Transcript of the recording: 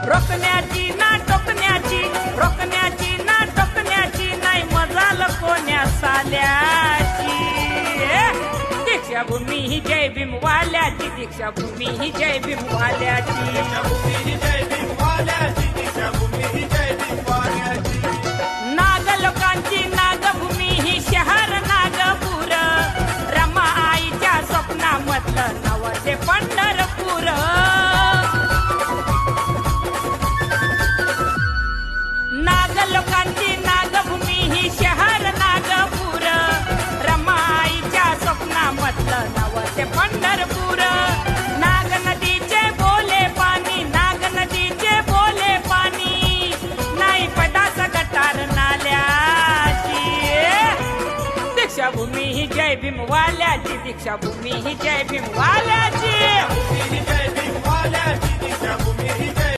रोखण्याची ना टोकण्याची, रोखण्याची ना टोकण्याची, नाही मजाल कोण्या साल्याची. दीक्षाभूमी ही जय भीम वाल्याची, दीक्षाभूमी ही जय भीम वाल्याची, दीक्षाभूमी ही जय भीम वाल्याची, दीक्षाभूमी ही जय भीम वाल्याची. नाग लोकांची नागभूमी ही शहर नागपूर, रमा आईच्या स्वप्नामधलं नवसे पंढरपूर. नाग लोकांची नागभूमी ही शहर नागपूर, रमा आईच्या स्वप्नामधलं नवसे पंढरपूर. नाग नदीचे बोले पाणी, नाग नदीचे बोले पाणी, नाही पदास गटार नाल्याची. दीक्षाभूमी ही जय भीम वाल्याची, दीक्षाभूमी ही जय भीम वाल्याची. दीक्षाभूमी ही जय भीम वाल्याची, दीक्षाभूमी ही जय